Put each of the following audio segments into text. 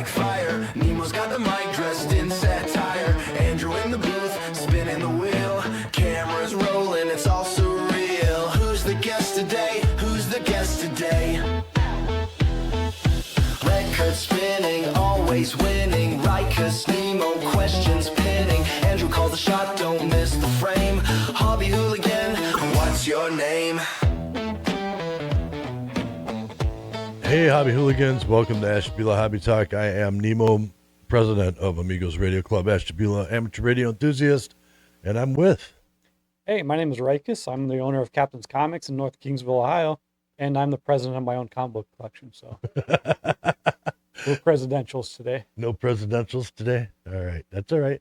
like fire. Nemo's got the mic dressed in satire. Andrew in the booth, spinning the wheel. Cameras rolling, it's all surreal. Who's the guest today? Who's the guest today? Record spinning, always winning. Rykus, Nemo, questions pinning. Andrew calls the shot, don't miss the frame. Hobby hooligan, what's your name? Hey, Hobby Hooligans. Welcome to Ashtabula Hobby Talk. I am Nemo, president of Amigos Radio Club, Ashtabula, amateur radio enthusiast, and I'm with... Hey, my name is Rykus. I'm the owner of Captain's Comics in North Kingsville, Ohio, and I'm the president of my own comic book collection, so... No presidentials today. No presidentials today? All right. That's all right.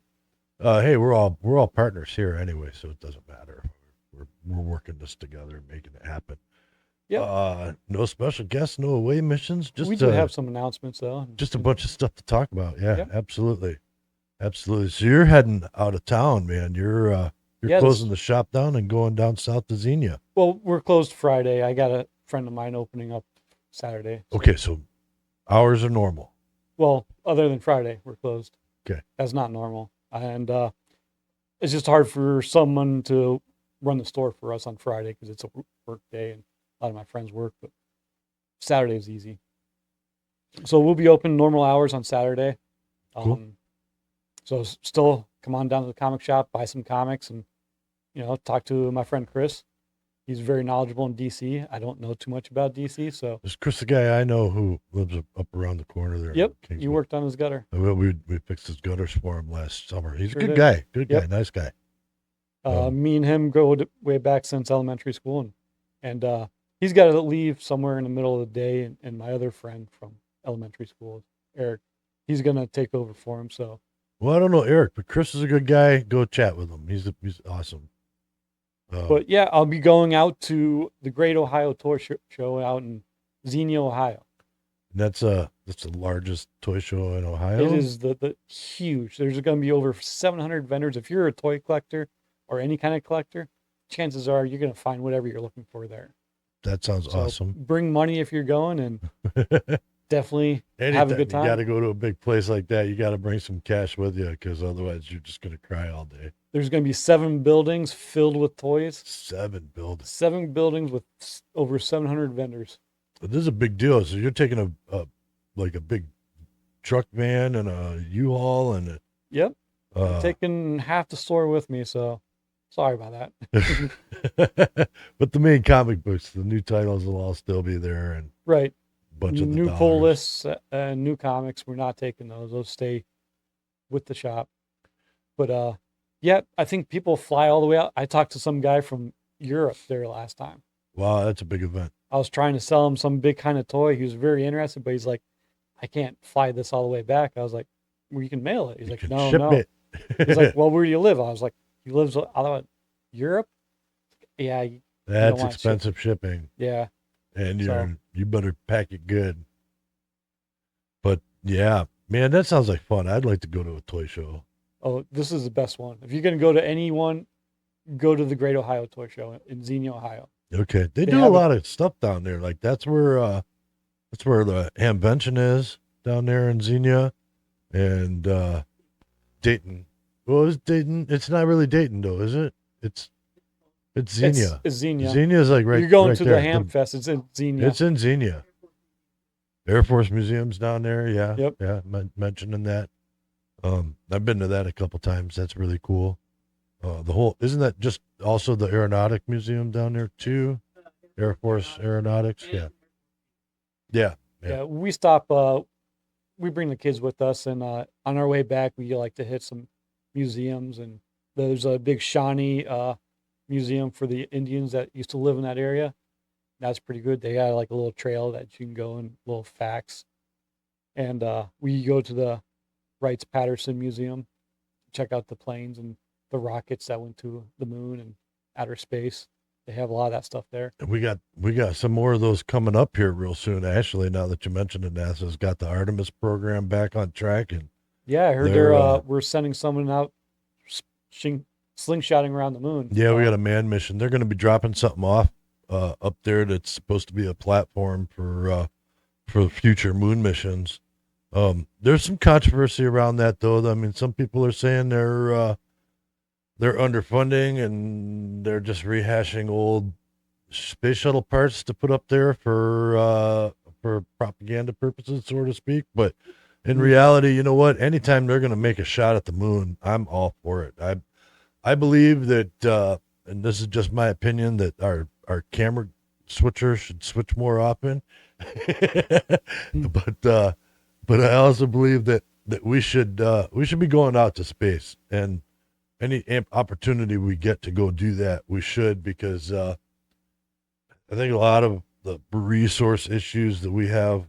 Hey, we're all partners here anyway, so it doesn't matter. We're working this together and making it happen. Yep. No special guests, no away missions. Just we do have some announcements though. Just a bunch of stuff to talk about. Yeah, yep. Absolutely. So you're heading out of town, man. You're closing the shop down and going down south to Xenia. Well, we're closed Friday. I got a friend of mine opening up Saturday. So. Okay, so hours are normal. Well, other than Friday, we're closed. Okay. That's not normal. And it's just hard for someone to run the store for us on Friday because it's a work day and a lot of my friends work, but Saturday is easy. So we'll be open normal hours on Saturday. Cool. So still come on down to the comic shop, buy some comics, and, talk to my friend Chris. He's very knowledgeable in DC. I don't know too much about DC, so. Is Chris the guy I know who lives up around the corner there? Yep, you worked on his gutter. We fixed his gutters for him last summer. He's Sure a good did. guy, Yep. nice guy. Me and him go way back since elementary school, and he's got to leave somewhere in the middle of the day, and my other friend from elementary school, Eric, he's going to take over for him, so. Well, I don't know Eric, but Chris is a good guy. Go chat with him. He's awesome. But yeah, I'll be going out to the Great Ohio Toy Show out in Xenia, Ohio. That's the largest toy show in Ohio. It is the huge. There's going to be over 700 vendors. If you're a toy collector or any kind of collector, chances are you're going to find whatever you're looking for there. That sounds awesome. Bring money if you're going, and definitely have a good time. You got to go to a big place like that. You got to bring some cash with you because otherwise you're just going to cry all day. There's going to be 7 buildings filled with toys. 7 buildings. 7 buildings with over 700 vendors. But this is a big deal. So you're taking a big truck van and a U-Haul and Yep. I'm taking half the store with me, so sorry about that. But the main comic books, the new titles will all still be there, and right. Bunch of the new dollars. pull lists and new comics. We're not taking those. Those stay with the shop. But yeah, I think people fly all the way out. I talked to some guy from Europe there last time. Wow, that's a big event. I was trying to sell him some big kind of toy. He was very interested, but he's like, I can't fly this all the way back. I was like, well, you can mail it. He's like, no. It. He's like, well, where do you live? I was like, he lives out of Europe? Yeah. That's expensive shipping. Yeah. And you better pack it good. But yeah, man, that sounds like fun. I'd like to go to a toy show. Oh, this is the best one. If you're going to go to any one, go to the Great Ohio Toy Show in Xenia, Ohio. Okay. They do a lot of stuff down there. Like that's where the Hamvention is down there in Xenia and Dayton. Well, it's Dayton. It's not really Dayton though, is it? It's Xenia. It's Xenia. Xenia is like right. You're going right to there. the Hamfest. It's in Xenia. It's in Xenia. Air Force Museum's down there. Yeah. Yep. Yeah. Mentioning that. I've been to that a couple times. That's really cool. Isn't that just also the Aeronautic Museum down there too? Air Force Aeronautics. Yeah. Yeah. We stop. We bring the kids with us, and on our way back, we like to hit some museums. And there's a big Shawnee museum for the Indians that used to live in that area. That's pretty good. They got like a little trail that you can go and little facts. And we go to the Wrights-Patterson Museum, check out the planes and the rockets that went to the moon and outer space. They have a lot of that stuff there. And we got some more of those coming up here real soon. Actually, now that you mentioned it, NASA's got the Artemis program back on track, and yeah, I heard we're sending someone out slingshotting around the moon. Yeah, we got a manned mission. They're going to be dropping something off up there that's supposed to be a platform for future moon missions. There's some controversy around that, though. I mean, some people are saying they're underfunding and they're just rehashing old space shuttle parts to put up there for propaganda purposes, so to speak. But in reality, you know what? Anytime they're going to make a shot at the moon, I'm all for it. I believe that, and this is just my opinion, that our camera switcher should switch more often. But I also believe that we should be going out to space, and any opportunity we get to go do that, we should, because I think a lot of the resource issues that we have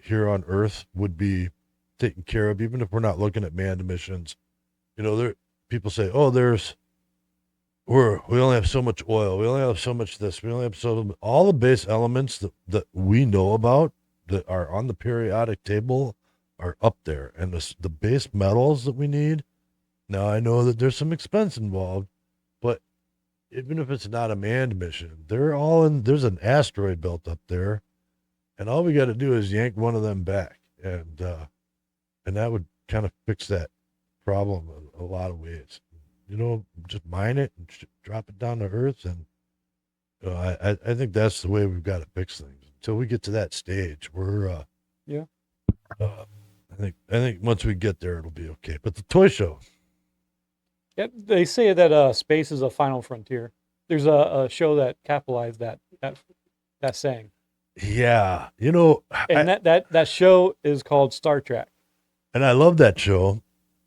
here on Earth would be taken care of, even if we're not looking at manned missions. You know, there people say, "Oh, we only have so much oil. We only have so much this. We only have all the base elements that we know about that are on the periodic table are up there, and the base metals that we need." Now I know that there's some expense involved, but even if it's not a manned mission, they're all in. There's an asteroid belt up there, and all we got to do is yank one of them back, and that would kind of fix that problem in a lot of ways. You know, just mine it and drop it down to Earth, and you know, I think that's the way we've got to fix things. Until we get to that stage, we're yeah. I think once we get there, it'll be okay. But the toy show. Yep, they say that space is a final frontier. There's a show that capitalized that saying. Yeah, you know, and that show is called Star Trek. And I love that show.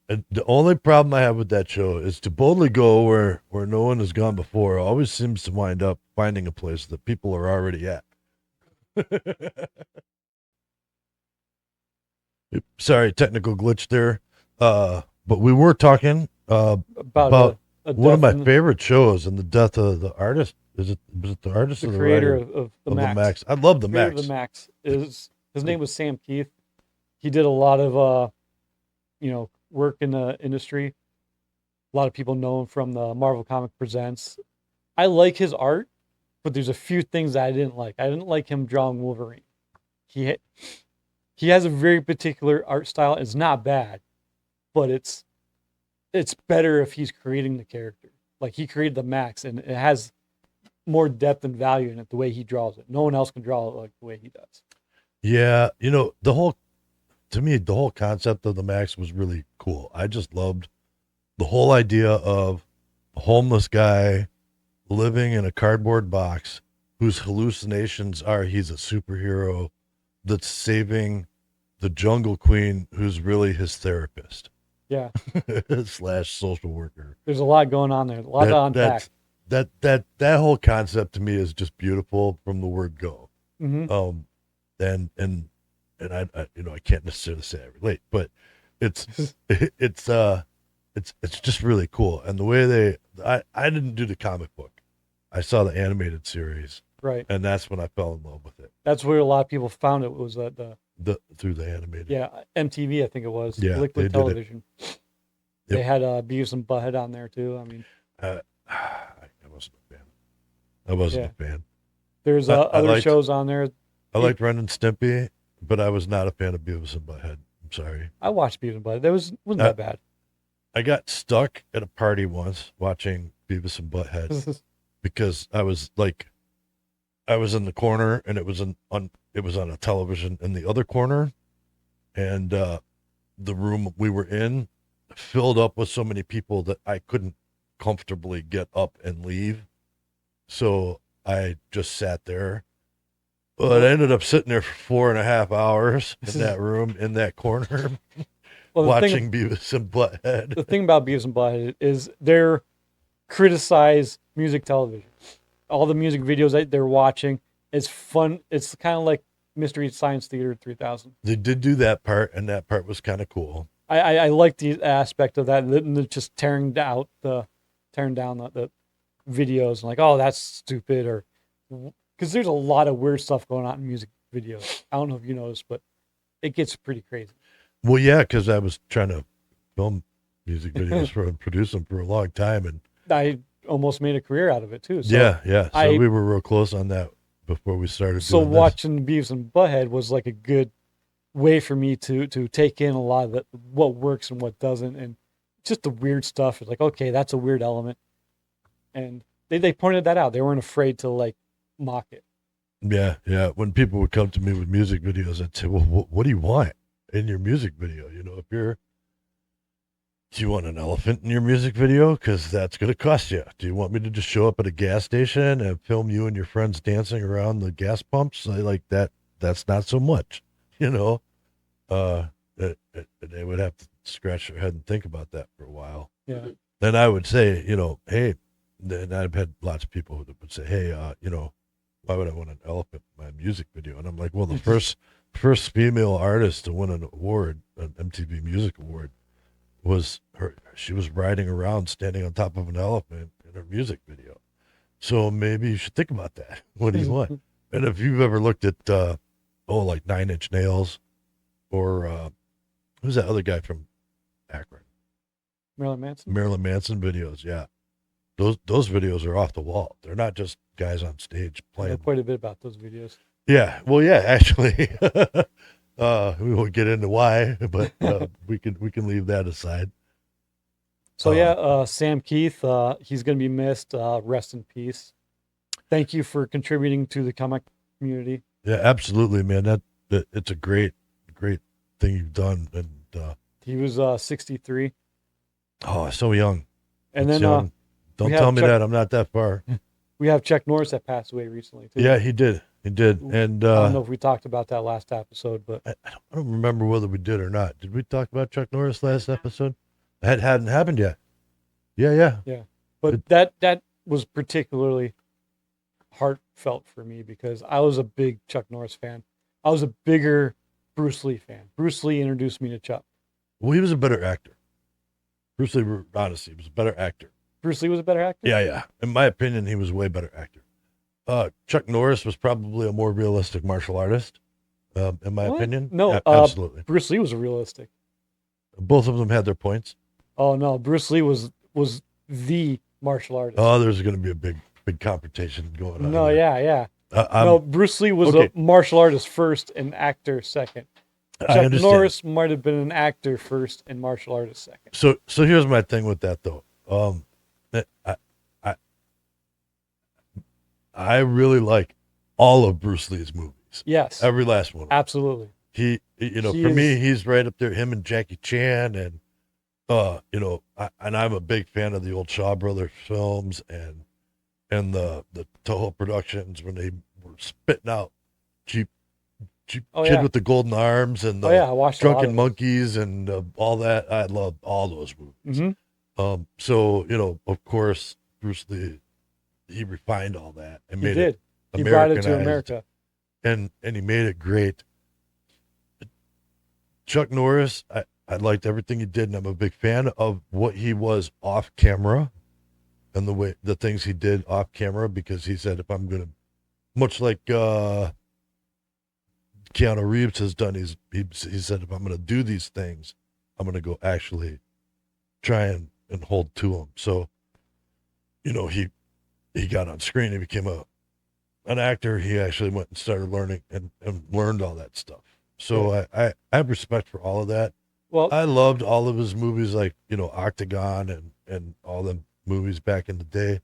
And the only problem I have with that show is to boldly go where no one has gone before always seems to wind up finding a place that people are already at. Sorry, technical glitch there. But we were talking about one of my favorite shows and the death of the artist. Was it the artist or the creator writer of the Max? I love the Max. The Max his name was Sam Keith. He did a lot of work in the industry. A lot of people know him from the Marvel Comic Presents. I like his art, but there's a few things that I didn't like. I didn't like him drawing Wolverine. He has a very particular art style. It's not bad, but it's better if he's creating the character. Like, he created the Max, and it has more depth and value in it the way he draws it. No one else can draw it like the way he does. Yeah, you know, to me, the whole concept of the Max was really cool. I just loved the whole idea of a homeless guy living in a cardboard box whose hallucinations are he's a superhero that's saving the Jungle Queen, who's really his therapist. Yeah. / social worker. There's a lot going on there. A lot to unpack. That whole concept to me is just beautiful from the word go. Mm-hmm. And I can't necessarily say I relate, but it's just really cool. And the way I didn't do the comic book. I saw the animated series. Right. And that's when I fell in love with it. That's where a lot of people found it, was through the animated. Yeah, MTV, I think it was. Yeah, Liquid Television. Yep. They had Beavis and Butthead on there too. I mean, I wasn't a fan. I wasn't a fan. There's other shows on there. I liked Ren and Stimpy, but I was not a fan of Beavis and Butthead. I'm sorry. I watched Beavis and Butthead. That wasn't that bad. I got stuck at a party once watching Beavis and Butthead because I was in the corner, and it was on a television in the other corner, and the room we were in filled up with so many people that I couldn't comfortably get up and leave. So I just sat there. But I ended up sitting there for 4.5 hours in that room, in that corner, watching Beavis and Butthead. The thing about Beavis and Butthead is they're criticized music television. All the music videos that they're watching is fun. It's kind of like Mystery Science Theater 3000. They did do that part, and that part was kind of cool. I like the aspect of that, and just tearing down the videos, and like, oh, that's stupid, or because there's a lot of weird stuff going on in music videos. I don't know if you noticed, but it gets pretty crazy. Well, yeah, because I was trying to film music videos and produce them for a long time, and I almost made a career out of it too. So yeah. So we were real close on that before we started. So watching Beavis and Butthead was like a good way for me to take in a lot of what works and what doesn't, and just the weird stuff. It's like, okay, that's a weird element, and they pointed that out. They weren't afraid to like mock it. Yeah, yeah. When people would come to me with music videos, I'd say, "Well, what do you want in your music video? You know, do you want an elephant in your music video? Because that's going to cost you. Do you want me to just show up at a gas station and film you and your friends dancing around the gas pumps? Like that. That's not so much, you know." They would have to scratch their head and think about that for a while. Yeah. Then I would say, you know, hey, and I've had lots of people that would say, hey, you know, why would I want an elephant in my music video? And I'm like, well, the first female artist to win an award, an MTV Music Award, was her. She was riding around standing on top of an elephant in her music video. So maybe you should think about that. What do you want? And if you've ever looked at, like 9 Inch Nails, or who's that other guy from Akron? Marilyn Manson videos, yeah. Those videos are off the wall. They're not just guys on stage playing. I know quite a bit about those videos. Yeah, well, yeah, actually, we won't get into why, but we can leave that aside. So Sam Keith, he's going to be missed. Rest in peace. Thank you for contributing to the comic community. Yeah, absolutely, man. That it's a great thing you've done, and he was 63. Oh, so young. And That's then young. Don't tell me that I'm not that far. We have Chuck Norris that passed away recently too. Yeah, he did. And I don't know if we talked about that last episode, but I don't remember whether we did or not. Did we talk about Chuck Norris last episode? That hadn't happened yet. Yeah. But that was particularly heartfelt for me because I was a big Chuck Norris fan. I was a bigger Bruce Lee fan. Bruce Lee introduced me to Chuck. Well, he was a better actor. Bruce Lee, honestly, was a better actor. Bruce Lee was a better actor? Yeah. In my opinion, he was a way better actor. Chuck Norris was probably a more realistic martial artist, in my opinion. No, absolutely. Bruce Lee was realistic. Both of them had their points. Oh no, Bruce Lee was the martial artist. Oh, there's going to be a big confrontation going on. No, here. yeah. No, Bruce Lee was a martial artist first and actor second. Chuck Norris might have been an actor first and martial artist second. So here's my thing with that though. I really like all of Bruce Lee's movies. Yes, every last one. Absolutely. Me, he's right up there. Him and Jackie Chan, and and I'm a big fan of the old Shaw Brothers films and the Toho Productions when they were spitting out Jeep Kid with the Golden Arms and the Drunken Monkeys and all that. I love all those movies. Mm-hmm. So of course, Bruce Lee, he refined all that and made it. He brought it to America, and he made it great. Chuck Norris, I liked everything he did, and I'm a big fan of what he was off camera and the things he did off camera, because he said, if I'm gonna, much like Keanu Reeves has done, he said, if I'm gonna do these things, I'm gonna go actually try and hold to them. So, he got on screen, he became an actor. He actually went and started learning and learned all that stuff. So I have respect for all of that. Well, I loved all of his movies, like, Octagon and all the movies back in the day.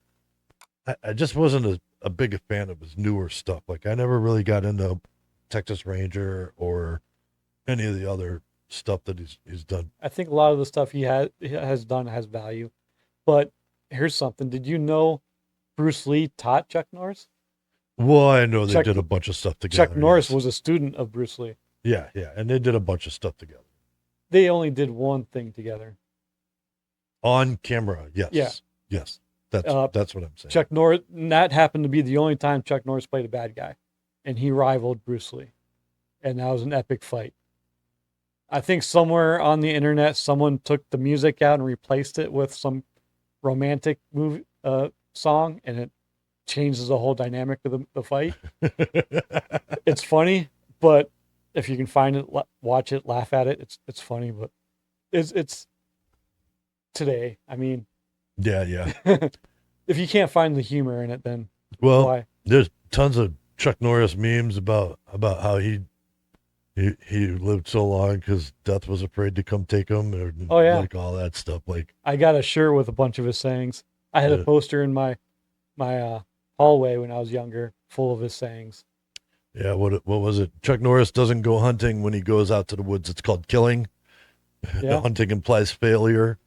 I just wasn't a big fan of his newer stuff. Like, I never really got into Texas Ranger or any of the other stuff that he's done. I think a lot of the stuff he has done has value. But here's something. Did you know Bruce Lee taught Chuck Norris? Well, I know they did a bunch of stuff together. Chuck Norris was a student of Bruce Lee. Yeah, and they did a bunch of stuff together. They only did one thing together. On camera, yes. Yeah. Yes. That's what I'm saying. Chuck Norris, that happened to be the only time Chuck Norris played a bad guy. And he rivaled Bruce Lee. And that was an epic fight. I think somewhere on the internet, someone took the music out and replaced it with some romantic song, and it changes the whole dynamic of the fight. It's funny, but if you can find it, watch it, laugh at it. It's funny, but it's today. I mean, yeah. If you can't find the humor in it, then why? There's tons of Chuck Norris memes about how he he lived so long because death was afraid to come take him, or Oh, yeah. like all that stuff. Like, I got a shirt with a bunch of his sayings. I had a Yeah. poster in my hallway when I was younger, full of his sayings. yeah, what was it? Chuck Norris doesn't go hunting when he goes out to the woods. It's called killing. Yeah. Hunting implies failure.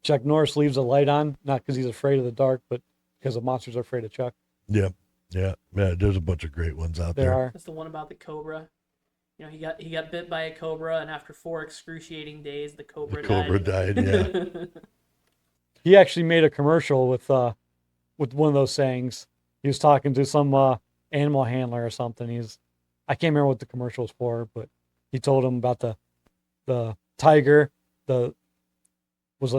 Chuck Norris leaves a light on, not because he's afraid of the dark, but because the monsters are afraid of Chuck. Yeah, yeah. There's a bunch of great ones out There there. are. That's the one about the cobra. You know, he got bit by a cobra, and after 4 excruciating days, the cobra died. Yeah. He actually made a commercial with one of those sayings. He was talking to some animal handler or something. I can't remember what the commercial was for, but he told him about the tiger, was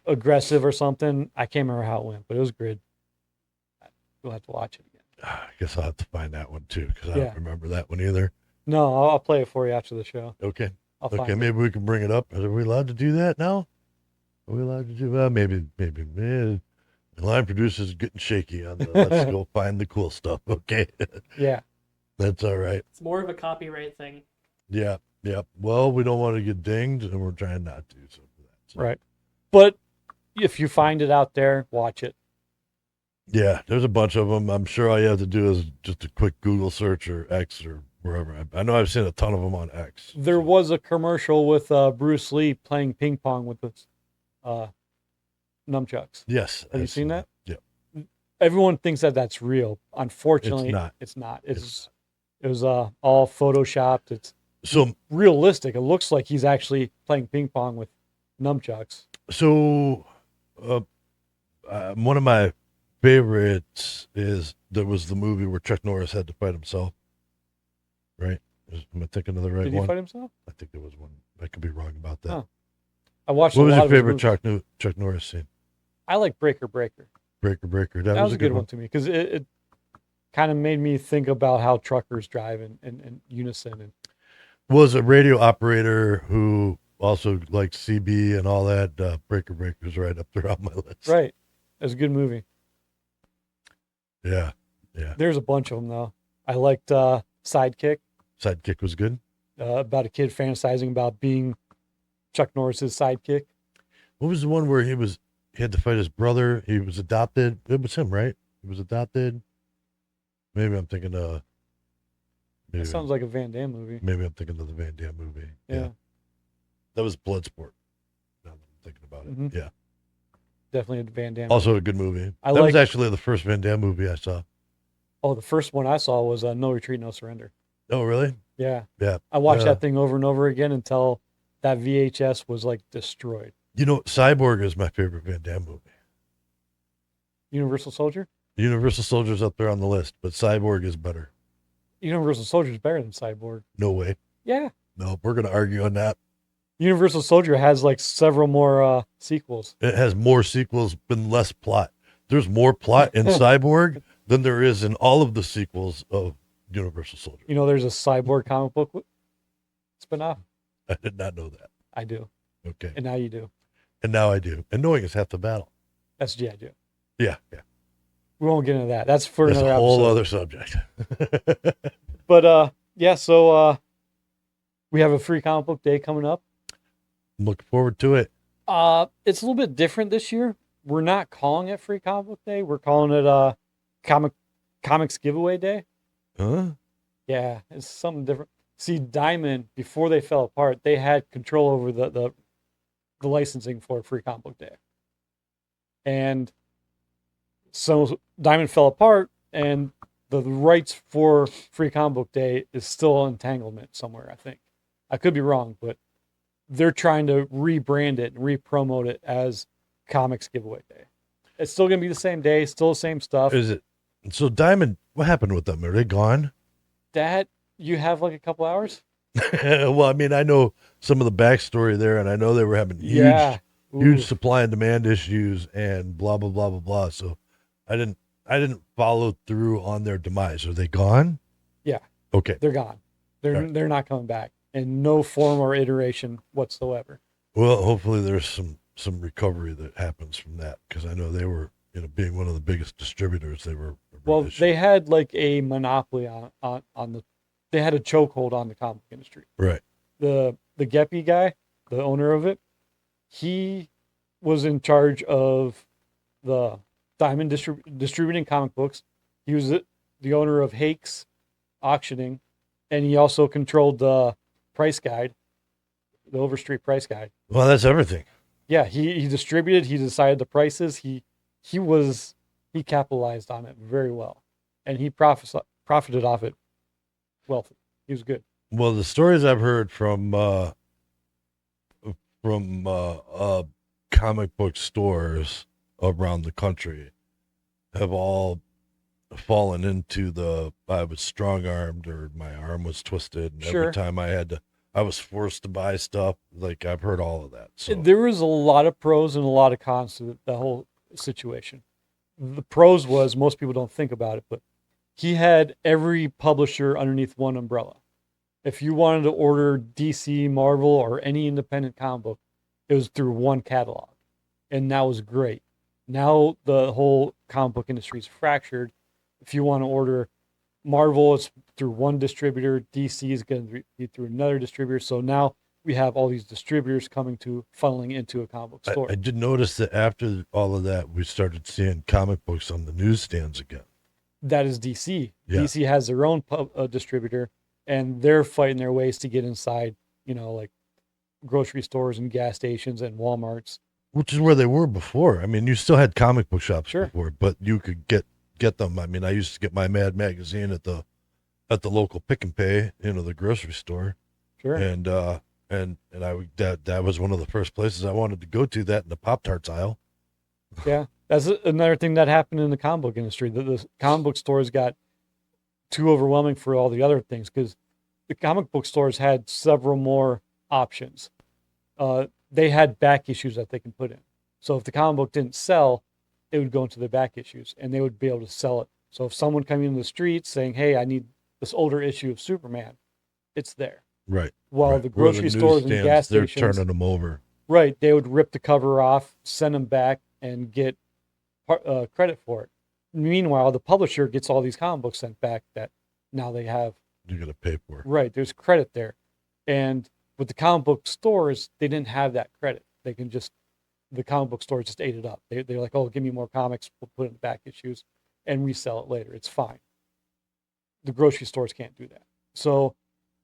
aggressive or something. I can't remember how it went, but it was good. You'll have to watch it again. I guess I'll have to find that one too because I Yeah. don't remember that one either. No, I'll play it for you after the show. Okay. I'll find Okay, it. maybe we can bring it up. Are we allowed to do that now? Are we allowed to do that? Maybe. The line producer's getting shaky on the let's go find the cool stuff. Okay. Yeah. That's all right. It's more of a copyright thing. Yeah. Well, we don't want to get dinged, and we're trying not to. So. Right. But if you find it out there, watch it. Yeah, there's a bunch of them. I'm sure all you have to do is just a quick Google search or X or wherever. I know I've seen a ton of them on X. There was a commercial with Bruce Lee playing ping pong with his nunchucks. Yes. Have you I've seen that? Yeah. Everyone thinks that that's real. Unfortunately, It's not. It was all photoshopped. It's So realistic. It looks like he's actually playing ping pong with nunchucks. One of my favorites is there was the movie where Chuck Norris had to fight himself. Right? Am I thinking of the right Did he one? fight himself? I think there was one. I could be wrong about that. Huh. I watched. What a was lot your of his favorite movies. Chuck Norris scene? I like Breaker. Breaker. That was a good one to me because it kind of made me think about how truckers drive in unison. And Was a radio operator who also liked CB and all that. Breaker's right up there on my list. right, it was a good movie. Yeah. There's a bunch of them though. I liked Sidekick, Sidekick was good. about a kid fantasizing about being Chuck Norris's sidekick. What was the one where he had to fight his brother? He was adopted. It was him, right? He was adopted. Maybe I'm thinking That sounds like a Van Damme movie. maybe I'm thinking of the Van Damme movie. Yeah. That was Bloodsport. Now that I'm thinking about it. Mhm. Yeah. Definitely a Van Damme. Also a good movie. I That was like- actually the first Van Damme movie I saw. Oh, the first one I saw was No Retreat, No Surrender. Oh, really? Yeah. Yeah. I watched Yeah. that thing over and over again until that VHS was like destroyed. You know, Cyborg is my favorite Van Damme movie. Universal Soldier? Universal Soldier's up there on the list, but Cyborg is better. Universal Soldier is better than Cyborg. No way. Yeah. No, we're going to argue on that. Universal Soldier has like several more sequels. It has more sequels, but less plot. There's more plot in Cyborg than there is in all of the sequels of Universal Soldier. You know, there's a Cyborg comic book spinoff. I did not know that. I do. Okay. And now you do. And now I do. And knowing is half the battle. That's G.I. Joe. Yeah. We won't get into that. That's for That's another a whole episode. other subject. But yeah, so we have a free comic book day coming up. I'm looking forward to it. It's a little bit different this year. We're not calling it free comic book day. We're calling it comics giveaway day. Huh? Yeah, it's something different. See, Diamond, before they fell apart, they had control over the licensing for free comic book day. And so Diamond fell apart, and the rights for free comic book day is still entanglement somewhere, I think. I could be wrong, but they're trying to rebrand it and re-promote it as comics giveaway day. It's still going to be the same day, still the same stuff. Is it? So Diamond, what happened with them? Are they gone? That you have like a couple hours? Well, I mean, I know some of the backstory there, and I know they were having huge Yeah. huge Ooh. supply and demand issues and blah blah blah blah blah. So I didn't follow through on their demise. Are they gone? Yeah. Okay. They're gone. They're not coming back in no form or iteration whatsoever. Well, hopefully there's some recovery that happens from that because I know they were, being one of the biggest distributors, they were. Well, they had like a monopoly on the they had a chokehold on the comic industry. Right. The Geppy guy, the owner of it, he was in charge of the Diamond distributing comic books. He was the owner of Hakes Auctioning, and he also controlled the price guide, the Overstreet price guide. Well, that's everything. Yeah, he distributed. He decided the prices. He capitalized on it very well, and he profited off it wealthy. He was good. Well, the stories I've heard from comic book stores around the country have all fallen into I was strong armed or my arm was twisted, and Sure. every time I was forced to buy stuff. Like, I've heard all of that. So There was a lot of pros and a lot of cons to the whole situation. The pros was most people don't think about it, but he had every publisher underneath one umbrella. If you wanted to order DC, Marvel, or any independent comic book, it was through one catalog, and that was great. Now the whole comic book industry is fractured. If you want to order Marvel, it's through one distributor. DC is going to be through another distributor. So now we have all these distributors funneling into a comic book store. I did notice that after all of that, we started seeing comic books on the newsstands again. That is DC. Yeah. DC has their own distributor, and they're fighting their ways to get inside, like grocery stores and gas stations and Walmarts. Which is where they were before. I mean, you still had comic book shops Sure. before, but you could get them. I mean, I used to get my Mad magazine at the local Pick and Pay, the grocery store. Sure. And I would, that was one of the first places I wanted to go to, that in the Pop-Tarts aisle. Yeah. That's another thing that happened in the comic book industry. The comic book stores got too overwhelming for all the other things because the comic book stores had several more options. They had back issues that they can put in. So if the comic book didn't sell, it would go into the back issues and they would be able to sell it. So if someone coming in the streets saying, hey, I need this older issue of Superman, it's there. Right. While right. the grocery stores and gas they're stations, turning them over. right, they would rip the cover off, send them back, and get credit for it. Meanwhile, the publisher gets all these comic books sent back that now they have. You got to pay for. Right, there's credit there. And with the comic book stores, they didn't have that credit. The comic book stores just ate it up. They're like, oh, give me more comics, we'll put it in the back issues, and resell it later. It's fine. The grocery stores can't do that. So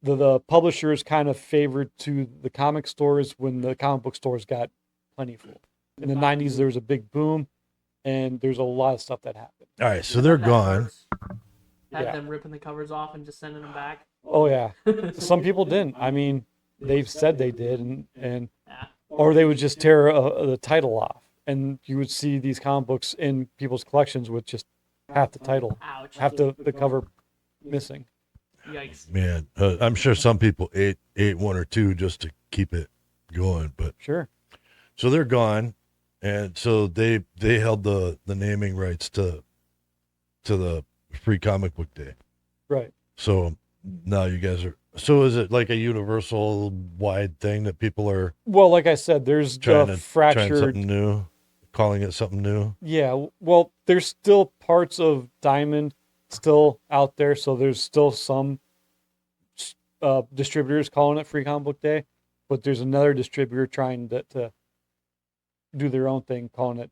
the publishers kind of favored to the comic stores when the comic book stores got plentiful. In the 90s, there was a big boom, and there's a lot of stuff that happened. All right, so they're gone. Had Yeah. them ripping the covers off and just sending them back. Oh, yeah. Some people didn't. I mean, they've said they did, and Yeah. or they would just tear the title off, and you would see these comic books in people's collections with just half the title, Ouch. half the cover missing. Yikes. Man, I'm sure some people ate one or two just to keep it going, but Sure. so they're gone, and so they held the naming rights to the Free Comic Book Day. Right. So now you guys are. So is it like a universal wide thing that people are Well, like I said, there's trying the to fractured. trying something new, calling it something new? Yeah. Well, there's still parts of Diamond still out there, so there's still some distributors calling it Free Comic Book Day, but there's another distributor trying to do their own thing, calling it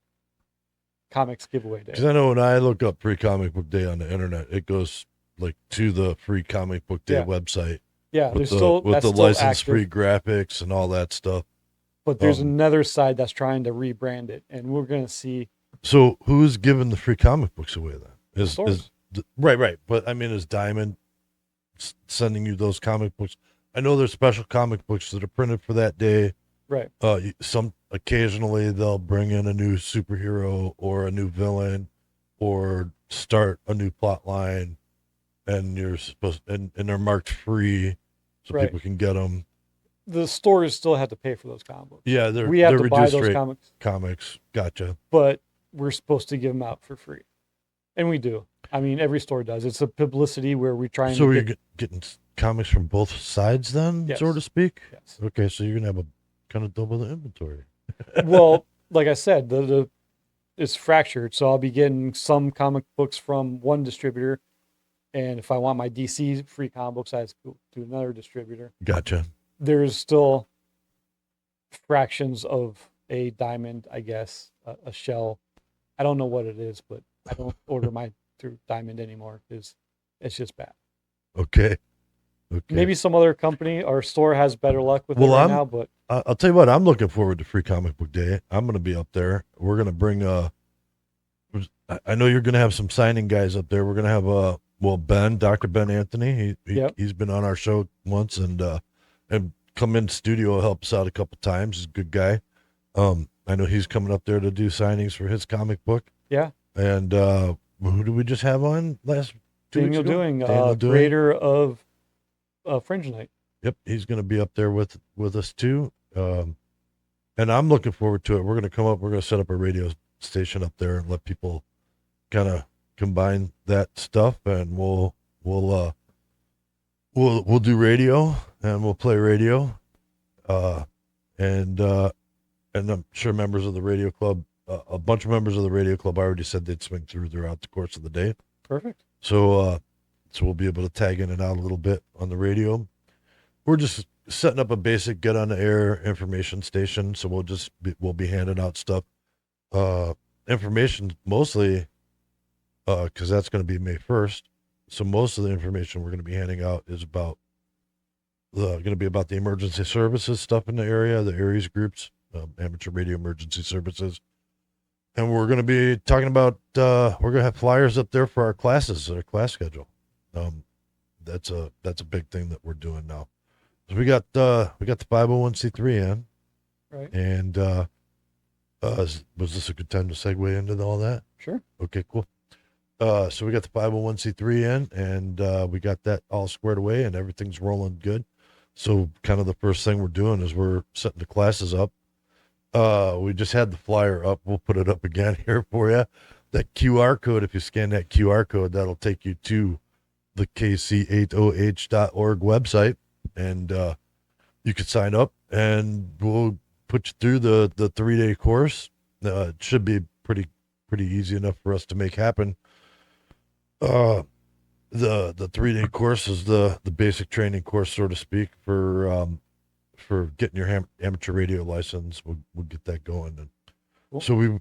Comics Giveaway Day. Because I know when I look up Free Comic Book Day on the internet, it goes like to the Free Comic Book Day Yeah. website Yeah, with there's the, still with that's the still license-free active, graphics and all that stuff. but there's um, another side that's trying to rebrand it, and we're gonna see So who's giving the free comic books away then? stores. Right. But I mean, is Diamond sending you those comic books? I know there's special comic books that are printed for that day. Right. Some occasionally they'll bring in a new superhero or a new villain or start a new plot line, and you're supposed and they're marked free so Right. people can get them. The stores still have to pay for those comic books. Yeah, We have they're to buy reduced those rate comics, comics. Gotcha. but we're supposed to give them out for free, and we do. I mean, every store does. It's a publicity where we're trying So to you're get. getting comics from both sides then, Yes. so to speak? Yes. Okay, so you're gonna have a kind of double the inventory. Well, like I said, it's fractured, so I'll be getting some comic books from one distributor, And if I want my DC free comic books, I have to go to another distributor. Gotcha. There's still fractions of a diamond, I guess, a shell. I don't know what it is, but I don't order mine through Diamond anymore because it's just bad. Okay. Maybe some other company or store has better luck with it right now, but I'll tell you what, I'm looking forward to Free Comic Book Day. I'm going to be up there. We're going to bring I know you're going to have some signing guys up there. We're going to have Ben, Dr. Ben Anthony. He's been on our show once and come in studio, help us out a couple times. He's a good guy. I know he's coming up there to do signings for his comic book. Yeah. And who did we just have on last 2 weeks ago? Daniel Doing, creator of Fringe Night. Yep, he's going to be up there with us too. And I'm looking forward to it. We're going to come up. We're going to set up a radio station up there and let people kind of combine that stuff, and we'll do radio and we'll play radio. And I'm sure members of the radio club, a bunch of members of the radio club already said they'd swing through throughout the course of the day. Perfect. So we'll be able to tag in and out a little bit on the radio. We're just setting up a basic get on the air information station. So we'll be handing out stuff, information mostly, cause that's going to be May 1st. So most of the information we're going to be handing out is going to be about the emergency services stuff in the area, the Aries groups, amateur radio emergency services. And we're going to be talking about, we're going to have flyers up there for our classes, our class schedule. That's a big thing that we're doing now. So we got the 501c3 in, right? And was this a good time to segue into all that? Sure. Okay, cool. So we got the 501c3 in, and we got that all squared away, and everything's rolling good. So kind of the first thing we're doing is we're setting the classes up. We just had the flyer up. We'll put it up again here for you. That QR code, if you scan that QR code, that'll take you to the kc8oh.org website, and you could sign up, and we'll put you through the 3-day course. It should be pretty easy enough for us to make happen. The 3-day course is the basic training course, so to speak, for getting your amateur radio license. We'll get that going. And cool. So we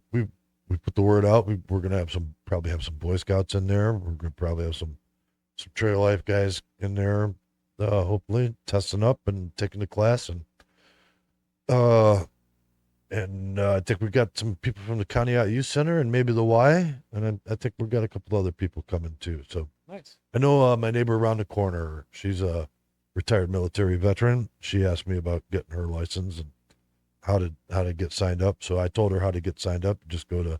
put the word out. We're going to probably have some Boy Scouts in there. We're going to probably have some trail life guys in there, hopefully testing up and taking the class. And I think we got some people from the Conneaut Youth Center and maybe the Y. And I think we've got a couple other people coming too. So nice. I know my neighbor around the corner, she's a retired military veteran. She asked me about getting her license and how to get signed up. So I told her how to get signed up. Just go to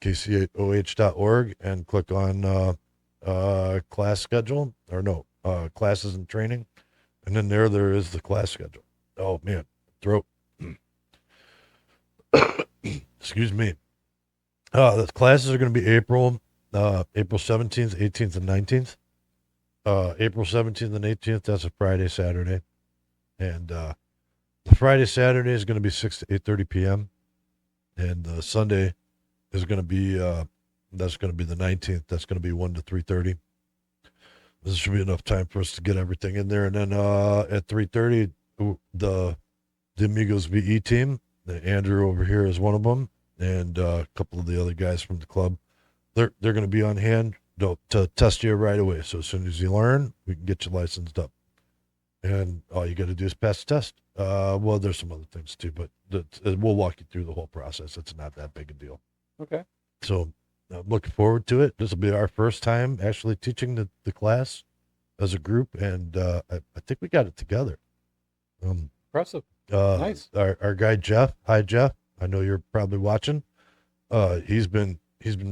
kc8oh.org and click on class schedule, or no, classes and training. And then there is the class schedule. Oh man, throat. Excuse me. The classes are going to be April 17th, 18th, and 19th. April 17th and 18th, that's a Friday, Saturday. And the Friday, Saturday is going to be 6 to 8:30 p.m. And Sunday is going to be, that's going to be the 19th. That's going to be 1 to 3:30. This should be enough time for us to get everything in there. And then at 3:30, the Amigos VE team, Andrew over here is one of them, and a couple of the other guys from the club, they're going to be on hand to test you right away. So as soon as you learn, we can get you licensed up. And all you got to do is pass the test. Well, there's some other things too, but we'll walk you through the whole process. It's not that big a deal. Okay. So I'm looking forward to it. This will be our first time actually teaching the class as a group, and I think we got it together. Impressive. Nice. Our guy Jeff. Hi Jeff. I know you're probably watching. He's been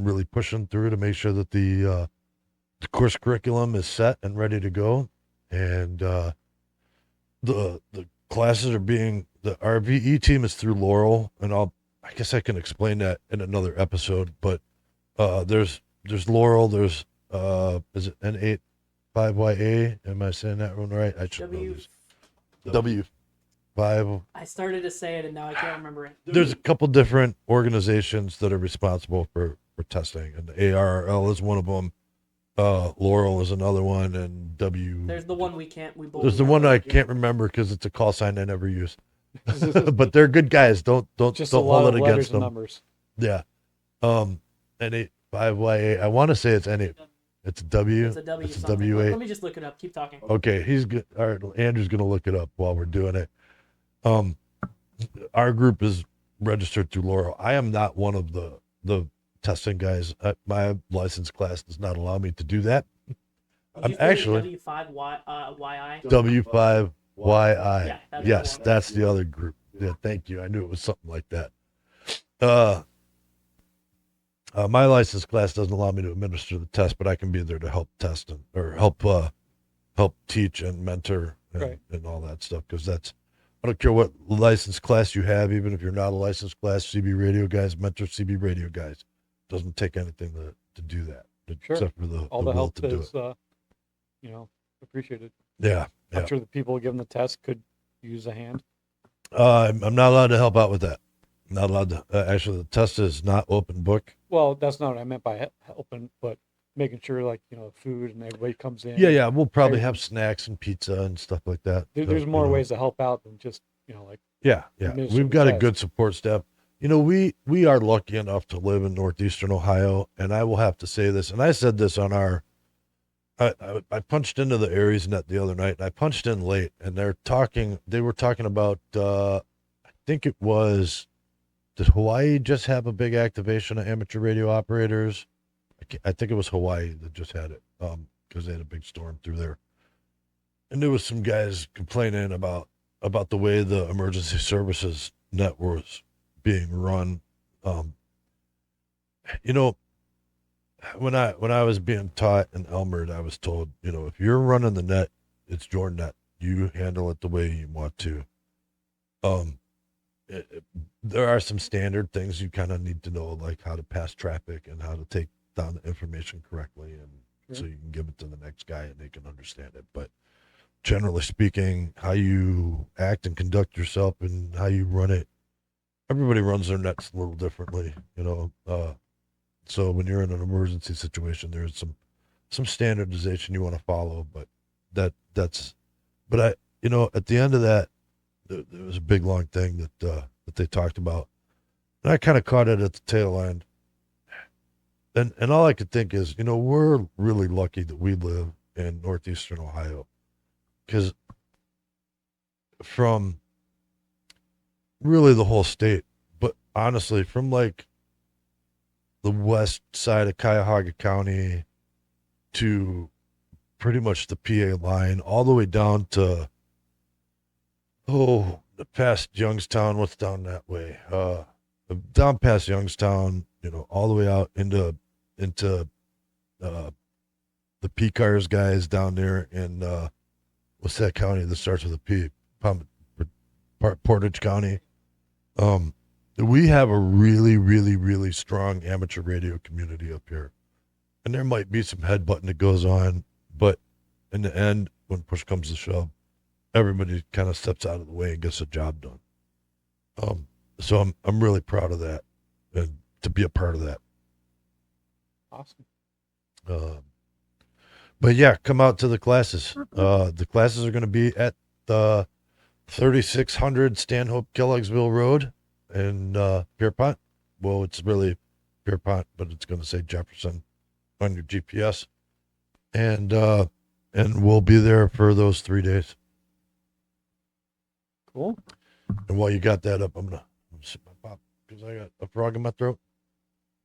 really pushing through to make sure that the course curriculum is set and ready to go, and the classes are being, the RVE team is through Laurel, and I guess I can explain that in another episode, but there's Laurel, there's is it N85YA? Am I saying that one right? I should know this. W5. I started to say it and now I can't remember it. There's a couple different organizations that are responsible for testing, and the ARRL is one of them. Laurel is another one, and W. There's the one we both. There's the one I can't remember because it's a call sign I never use. But they're good guys. Don't Just a don't lot hold of it letters against and them. numbers. Yeah. N85YA. I want to say it's N8. It's W. It's a W. It's a something. W8. Let me just look it up. Keep talking. Okay, he's good. All right, Andrew's gonna look it up while we're doing it. Our group is registered through Laurel. I am not one of the testing guys. My license class does not allow me to do that. I'm actually W5YI. W5YI. Yeah, that's Yes, the one. that's the other group. Yeah, thank you. I knew it was something like that. My license class doesn't allow me to administer the test, but I can be there to help test or help teach and mentor and all that stuff. Because I don't care what license class you have, even if you're not a licensed class, CB radio guys, mentor CB radio guys. Doesn't take anything to do that, except for all the will help to do is, it. Appreciated. Yeah. I'm sure the people giving the test could use a hand. I'm not allowed to help out with that. Not allowed to. Actually, the test is not open book. Well, that's not what I meant by helping, but making sure, like, food and everybody comes in. Yeah. We'll probably have snacks and pizza and stuff like that. There's more ways to help out than just, Yeah. administer We've the got a test. good support staff. We are lucky enough to live in northeastern Ohio, and I will have to say this, and I said this on our. I punched into the Aries net the other night, and I punched in late, and they were talking about. I think it was. Did Hawaii just have a big activation of amateur radio operators? I think it was Hawaii that just had it, because they had a big storm through there, and there was some guys complaining about the way the emergency services net was being run. When I was being taught in Elmert, I was told, if you're running the net, it's your net. You handle it the way you want to. There are some standard things you kind of need to know, like how to pass traffic and how to take down the information correctly, and so you can give it to the next guy and they can understand it. But generally speaking, how you act and conduct yourself and how you run it, everybody runs their nets a little differently, so when you're in an emergency situation, there's some standardization you want to follow, but at the end of that, there was a big long thing that they talked about, and I kind of caught it at the tail end. And all I could think is, we're really lucky that we live in northeastern Ohio, because from really the whole state, but honestly, from like the west side of Cuyahoga County to pretty much the PA line, all the way down to past Youngstown. What's down that way? Down past Youngstown, all the way out into the P-Cars guys down there in what's that county that starts with a P? Portage County. We have a really, really, really strong amateur radio community up here. And there might be some headbutting that goes on, but in the end, when push comes to shove, everybody kind of steps out of the way and gets the job done. So I'm really proud of that, and to be a part of that. Awesome. But yeah, come out to the classes. The classes are going to be at the 3600 Stanhope Kellogg'sville Road in Pierpont. Well, it's really Pierpont, but it's going to say Jefferson on your GPS. And we'll be there for those 3 days. Cool. And while you got that up, I'm gonna sip my pop because I got a frog in my throat.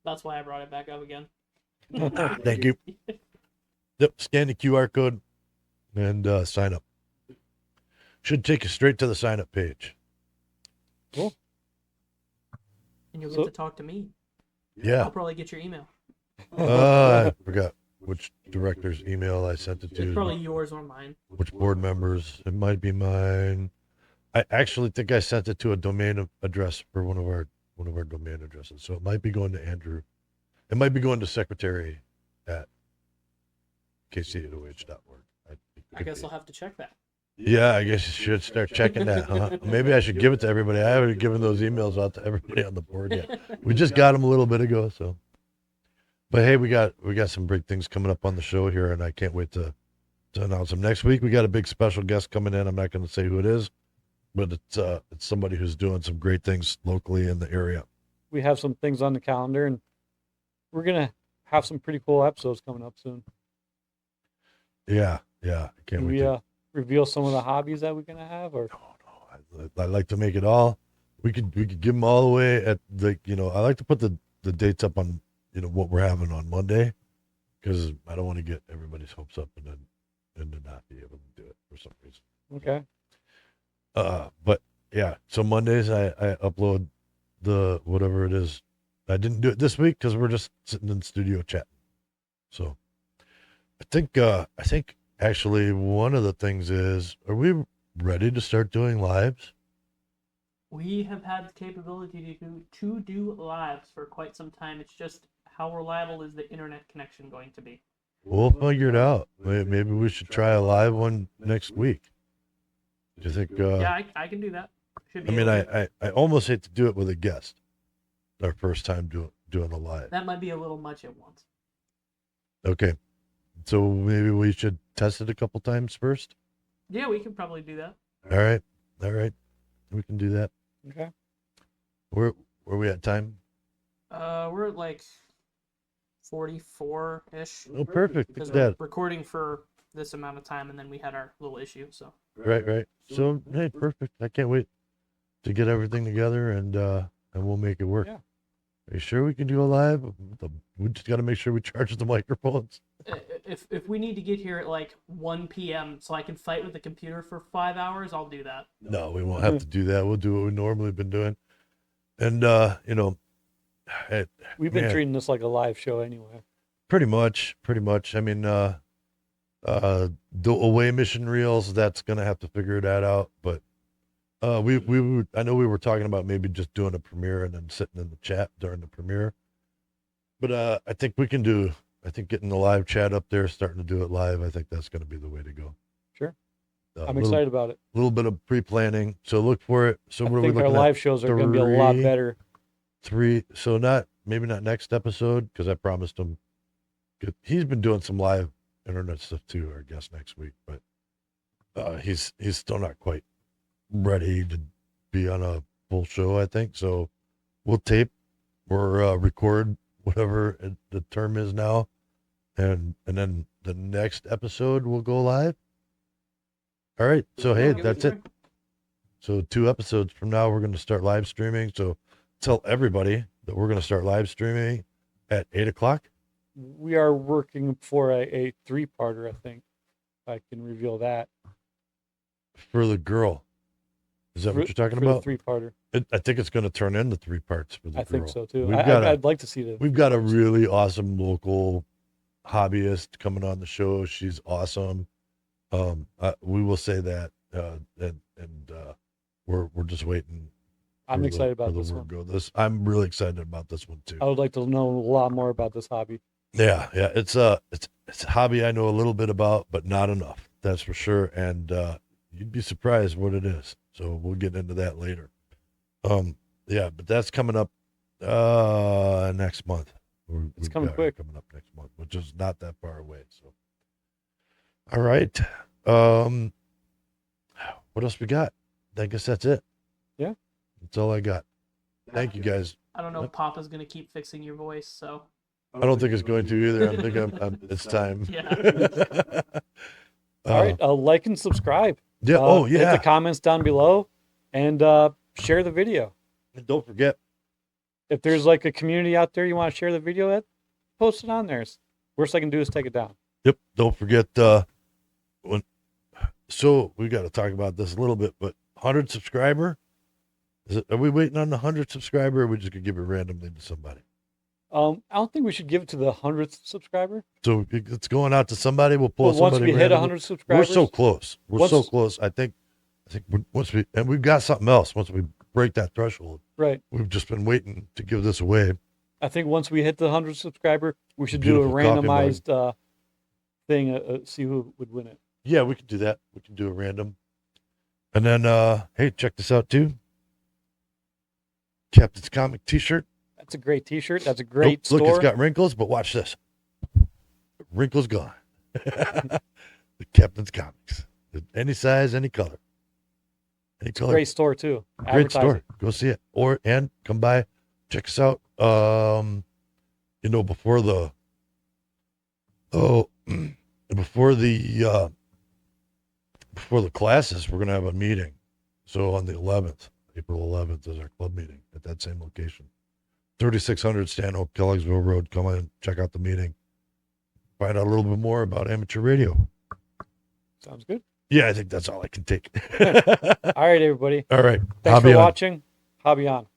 That's why I brought it back up again. Thank you. Yep, scan the QR code and sign up. Should take you straight to the sign up page. Cool. And you'll get to talk to me. Yeah. I'll probably get your email. I forgot which director's email I sent it It's to. probably yours or mine. Which board members? It might be mine. I actually think I sent it to a domain address for one of our domain addresses. So it might be going to Andrew. It might be going to secretary at kc8oh.org. I guess I'll have to check that. Yeah, I guess you should start checking that, huh? Maybe I should give it to everybody. I haven't given those emails out to everybody on the board yet. We just got them a little bit ago, so. But hey, we got some big things coming up on the show here, and I can't wait to announce them next week. We got a big special guest coming in. I'm not going to say who it is, but it's somebody who's doing some great things locally in the area. We have some things on the calendar, and we're gonna have some pretty cool episodes coming up soon. Yeah, I can't Can wait. we reveal some of the hobbies that we're gonna have, or No, I like to make it all. We could give them all away at the I like to put the dates up on what we're having on Monday, because I don't want to get everybody's hopes up and to not be able to do it for some reason. okay? But yeah, so Mondays I upload the whatever it is. I didn't do it this week because we're just sitting in the studio chatting. So I think actually one of the things is, are we ready to start doing lives? We have had the capability to do lives for quite some time. It's just how reliable is the internet connection going to be? We'll figure it out. Maybe we should try a live one next week. Do you think? Yeah, I can do that. Should be I mean, able to. I almost hate to do it with a guest. Our first time doing a live. That might be a little much at once. Okay, so maybe we should test it a couple times first. Yeah, we can probably do that. All right, we can do that. Okay. Where we at time? We're at like 44-ish. Oh, perfect. Look Because at we're that. recording for this amount of time, and then we had our little issue. So Right. So hey, perfect. I can't wait to get everything together and we'll make it work. Yeah. Are you sure we can do a live? We just got to make sure we charge the microphones. if we need to get here at like 1 p.m. so I can fight with the computer for 5 hours, I'll do that. No, we won't have to do that. We'll do what we normally been doing. And We've been man, treating this like a live show anyway. pretty much. I mean, the away mission reels, that's gonna have to figure that out. But I know we were talking about maybe just doing a premiere and then sitting in the chat during the premiere. But I think we can do. I think getting the live chat up there, starting to do it live, I think that's going to be the way to go. Sure. I'm little, excited about it. A little bit of pre-planning, so look for it. So I what are we think our looking at? live shows are going to be a lot Three- better. 3. So maybe not next episode, because I promised him. He's been doing some live internet stuff too. Our guest next week, but he's still not quite ready to be on a full show, I think. So we'll tape or record, whatever the term is now, and then the next episode will go live. All right. So hey, Yeah, that's it. So 2 episodes from now, we're going to start live streaming. So tell everybody that we're going to start live streaming at 8:00. We are working for a 3-parter, I think. I can reveal that. For the girl. Is that what you're talking for about? The 3-parter. I think it's going to turn into 3 parts for the I girl. think so too. We've I'd like to see the. We've got a really awesome local hobbyist coming on the show. She's awesome. We will say that, and we're just waiting. I'm excited about for this the one. word go. I'm really excited about this one too. I would like to know a lot more about this hobby. Yeah. It's a hobby I know a little bit about, but not enough. That's for sure. And you'd be surprised what it is. So we'll get into that later. Yeah, but that's coming up next month. It's coming quick. Coming up next month, which is not that far away. So, all right. What else we got? I guess that's it. Yeah, that's all I got. Thank you guys. I don't know if Papa's going to keep fixing your voice, so. I don't think it's going to either. I think it's time. Yeah. All right. Like and subscribe. Yeah. Hit the comments down below and share the video. And don't forget, if there's like a community out there you want to share the video at, post it on there. Worst I can do is take it down. Yep. Don't forget so we got to talk about this a little bit, but 100 subscriber. Are we waiting on the 100 subscriber, or we just gonna give it randomly to somebody? I don't think we should give it to the 100th subscriber. So it's going out to somebody. We'll pull But once somebody. we hit randomly. 100 subscribers, we're so close. We're so close. I think once we've got something else. Once we break that threshold, right? We've just been waiting to give this away. I think once we hit the 100 subscriber, we should Beautiful do a randomized thing. See who would win it. Yeah, we could do that. We can do a random. And then, hey, check this out too. Captain's Comic T-shirt. That's a great T-shirt. That's a great Look, store. it's got wrinkles, but watch this. Wrinkles gone. The Captain's Comics. Any size, any color. Any color. Great store too. Great store. Go see it. And come by, check us out. Before the classes, we're gonna have a meeting. So on the 11th, April 11th is our club meeting at that same location. 3600 Stanhope, Kellogg'sville Road. Come in, check out the meeting. Find out a little bit more about amateur radio. Sounds good. Yeah, I think that's all I can take. All right, everybody. All right. Thanks for watching. Hobby on.